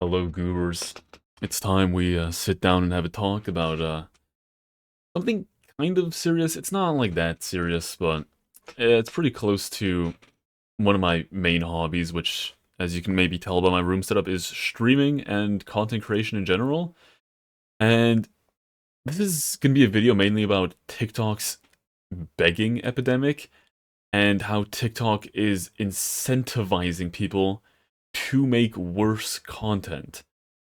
Hello, goobers. It's time we sit down and have a talk about something kind of serious. It's not like that serious, but it's pretty close to one of my main hobbies, which, as you can maybe tell by my room setup, is streaming and content creation in general. And this is going to be a video mainly about TikTok's begging epidemic and how TikTok is incentivizing people to make worse content.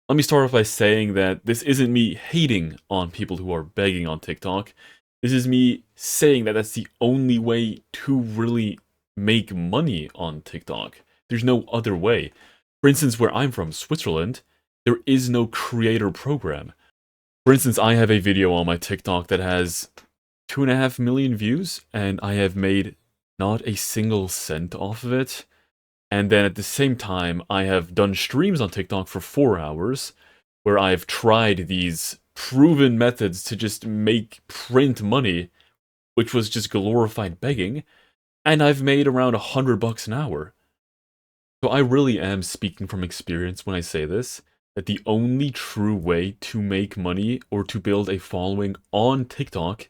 Let me start off by saying that this isn't me hating on people who are begging on TikTok. This is me saying that that's the only way to really make money on TikTok. There's no other way. For instance, where I'm from, Switzerland, there is no creator program. For instance, I have a video on my TikTok that has 2.5 million views, and I have made not a single cent off of it. And then at the same time, I have done streams on TikTok for 4 hours, where I've tried these proven methods to just make print money, which was just glorified begging, and I've made around $100 an hour. So I really am speaking from experience when I say this, that the only true way to make money or to build a following on TikTok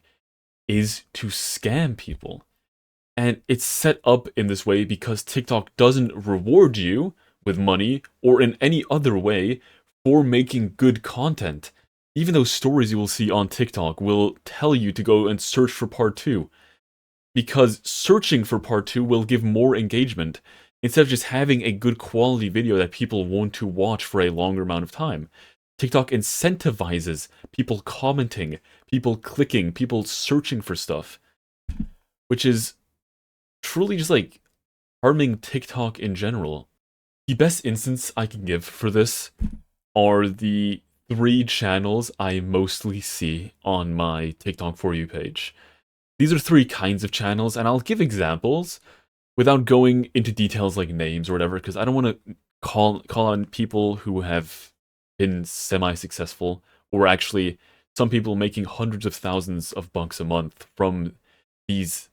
is to scam people. And it's set up in this way because TikTok doesn't reward you with money or in any other way for making good content. Even those stories you will see on TikTok will tell you to go and search for part 2. Because searching for part 2 will give more engagement instead of just having a good quality video that people want to watch for a longer amount of time. TikTok incentivizes people commenting, people clicking, people searching for stuff, which is truly just like harming TikTok in general. The best instance I can give for this are the 3 channels I mostly see on my TikTok For You page. These are 3 kinds of channels, and I'll give examples without going into details like names or whatever, because I don't want to call on people who have been semi-successful, or actually some people making hundreds of thousands of bucks a month from these.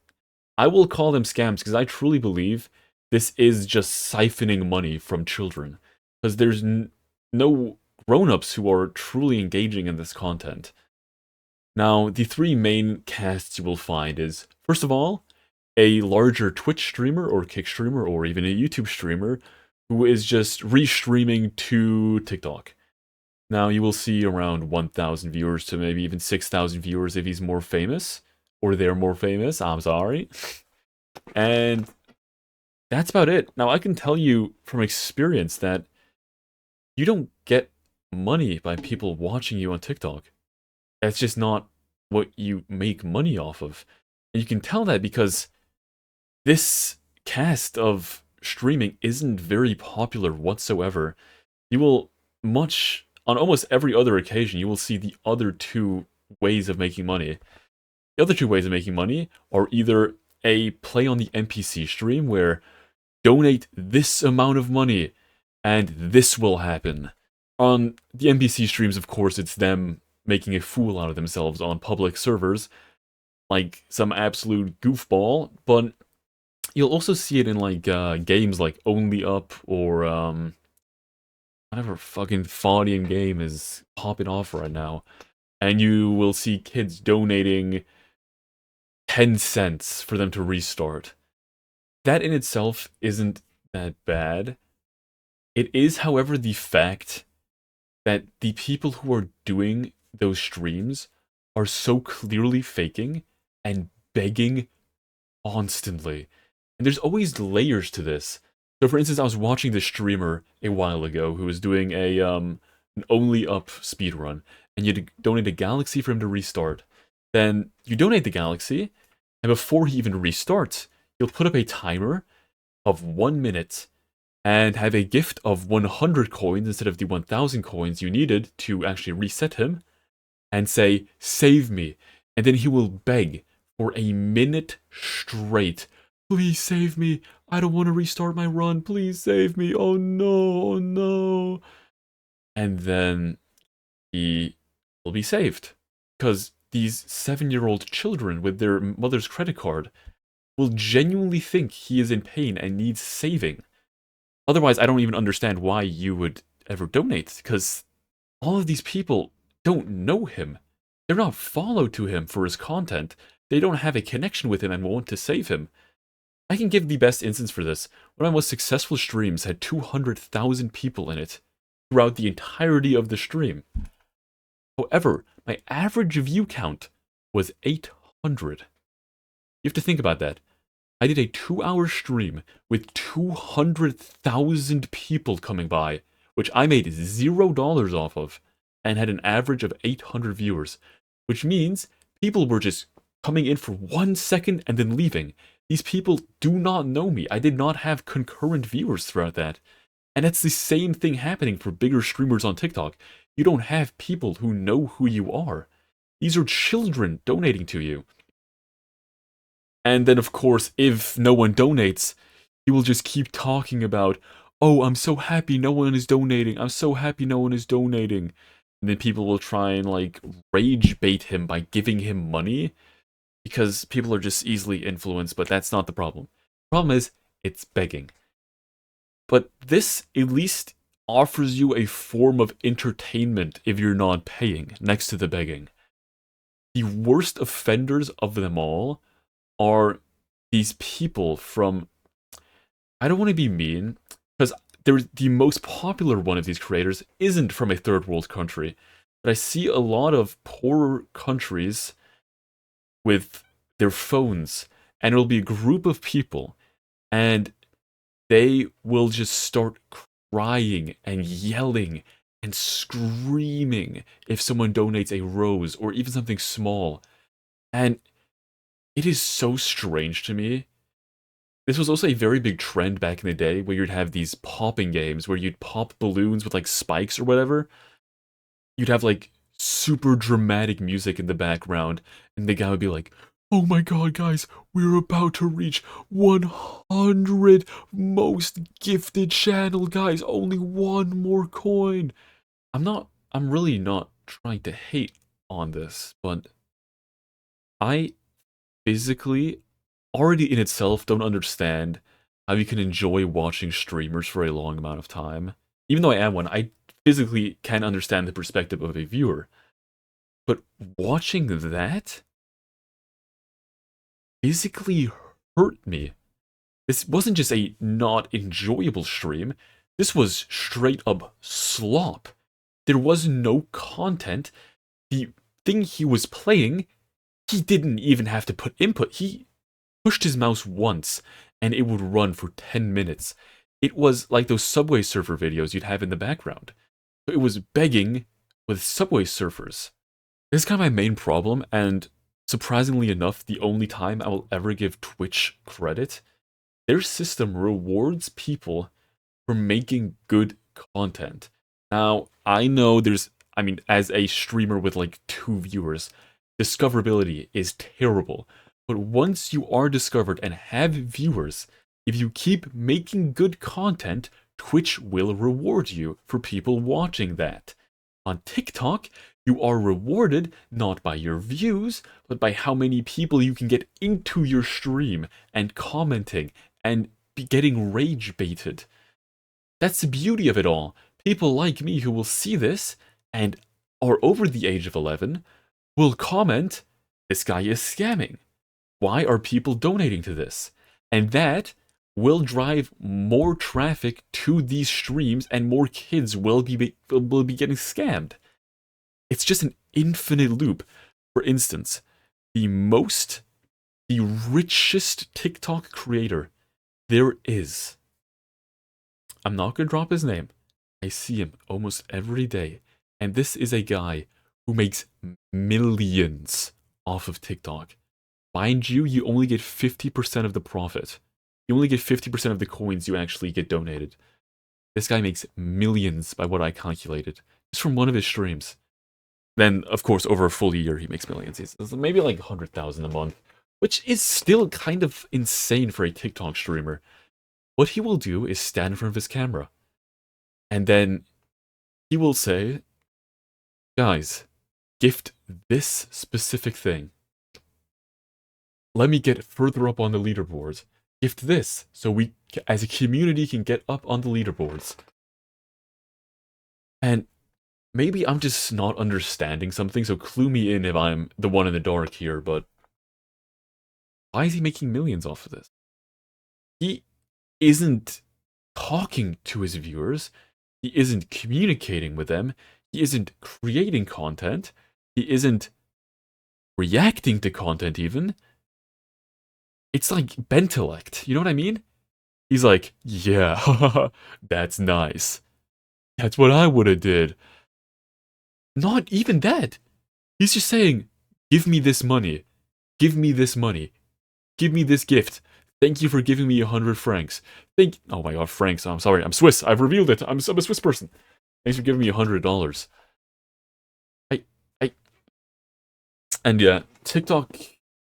I will call them scams because I truly believe this is just siphoning money from children. Because there's no grown-ups who are truly engaging in this content. Now, the 3 main casts you will find is, first of all, a larger Twitch streamer or Kick streamer or even a YouTube streamer who is just restreaming to TikTok. Now, you will see around 1,000 viewers to maybe even 6,000 viewers if he's more famous, or they're more famous, I'm sorry. And that's about it. Now, I can tell you from experience that you don't get money by people watching you on TikTok. That's just not what you make money off of. And you can tell that because this cast of streaming isn't very popular whatsoever. You will on almost every other occasion, you will see the other 2 ways of making money. The other 2 ways of making money are either a play on the NPC stream where donate this amount of money and this will happen. On the NPC streams, of course, it's them making a fool out of themselves on public servers, like some absolute goofball, but you'll also see it in like games like Only Up or whatever fucking Faudian game is popping off right now. And you will see kids donating 10 cents for them to restart. That in itself isn't that bad. It is, however, the fact that the people who are doing those streams are so clearly faking and begging constantly. And there's always layers to this. So for instance, I was watching this streamer a while ago who was doing an Only Up speedrun, and you had to donate a galaxy for him to restart. Then you donate the galaxy, and before he even restarts, you'll put up a timer of 1 minute and have a gift of 100 coins instead of the 1,000 coins you needed to actually reset him, and say, "Save me." And then he will beg for a minute straight. "Please save me. I don't want to restart my run. Please save me. Oh no, oh no." And then he will be saved. Because these 7-year-old children with their mother's credit card will genuinely think he is in pain and needs saving. Otherwise, I don't even understand why you would ever donate, because all of these people don't know him. They're not followed to him for his content. They don't have a connection with him and want to save him. I can give the best instance for this. One of my most successful streams had 200,000 people in it throughout the entirety of the stream. However, my average view count was 800. You have to think about that. I did a 2-hour stream with 200,000 people coming by, which I made $0 off of, and had an average of 800 viewers, which means people were just coming in for 1 second and then leaving. These people do not know me. I did not have concurrent viewers throughout that. And it's the same thing happening for bigger streamers on TikTok. You don't have people who know who you are. These are children donating to you. And then, of course, if no one donates, he will just keep talking about, oh, I'm so happy no one is donating. I'm so happy no one is donating. And then people will try and, like, rage bait him by giving him money. Because people are just easily influenced, but that's not the problem. The problem is, it's begging. But this at least offers you a form of entertainment if you're not paying, next to the begging. The worst offenders of them all are these people from... I don't want to be mean, because the most popular one of these creators isn't from a third world country. But I see a lot of poorer countries with their phones, and it'll be a group of people, and they will just start crying and yelling and screaming if someone donates a rose or even something small. And it is so strange to me. This was also a very big trend back in the day where you'd have these popping games where you'd pop balloons with like spikes or whatever. You'd have like super dramatic music in the background, and the guy would be like, oh my god, guys, we're about to reach 100 most gifted channel, guys, only one more coin. I'm really not trying to hate on this, but I physically, already in itself, don't understand how you can enjoy watching streamers for a long amount of time. Even though I am one, I physically can understand the perspective of a viewer. But watching that physically hurt me. This wasn't just a not enjoyable stream. This was straight up slop. There was no content. The thing he was playing, he didn't even have to put input. He pushed his mouse once, and it would run for 10 minutes. It was like those Subway Surfer videos you'd have in the background. It was begging with Subway Surfers. This is kind of my main problem, and surprisingly enough, the only time I will ever give Twitch credit. Their system rewards people for making good content. Now, I know as a streamer with like 2 viewers, discoverability is terrible. But once you are discovered and have viewers, if you keep making good content, Twitch will reward you for people watching that. On TikTok, you are rewarded not by your views, but by how many people you can get into your stream and commenting and getting rage baited. That's the beauty of it all. People like me who will see this and are over the age of 11 will comment, this guy is scamming. Why are people donating to this? And that will drive more traffic to these streams, and more kids will be getting scammed. It's just an infinite loop. For instance, the richest TikTok creator there is. I'm not going to drop his name. I see him almost every day. And this is a guy who makes millions off of TikTok. Mind you, you only get 50% of the profit. You only get 50% of the coins you actually get donated. This guy makes millions by what I calculated, just from one of his streams. Then, of course, over a full year, he makes millions. It's maybe like 100,000 a month, which is still kind of insane for a TikTok streamer. What he will do is stand in front of his camera, and then he will say, guys, gift this specific thing. Let me get further up on the leaderboards. Gift this, so we, as a community, can get up on the leaderboards. And maybe I'm just not understanding something, so clue me in if I'm the one in the dark here, but why is he making millions off of this? He isn't talking to his viewers, he isn't communicating with them, he isn't creating content, he isn't reacting to content even. It's like Bentelect, you know what I mean? He's like, yeah, that's nice. That's what I would have did. Not even that. He's just saying, give me this money. Give me this money. Give me this gift. Thank you for giving me 100 francs. Oh my god, francs. I'm sorry. I'm Swiss. I've revealed it. I'm a Swiss person. Thanks for giving me $100. I, I, and yeah, TikTok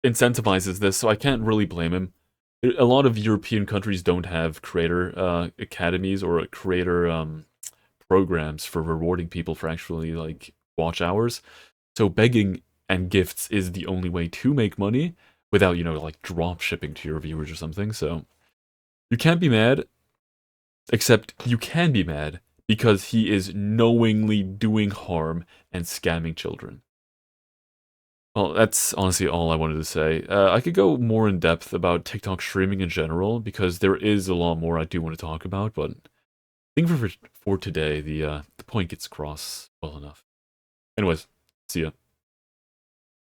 incentivizes this, so I can't really blame him. A lot of European countries don't have creator academies or creator programs for rewarding people for actually like watch hours. So begging and gifts is the only way to make money without, like drop shipping to your viewers or something. So you can't be mad, except you can be mad because he is knowingly doing harm and scamming children. Well, that's honestly all I wanted to say. I could go more in depth about TikTok streaming in general because there is a lot more I do want to talk about, but I think for today, the point gets across well enough. Anyways, see ya.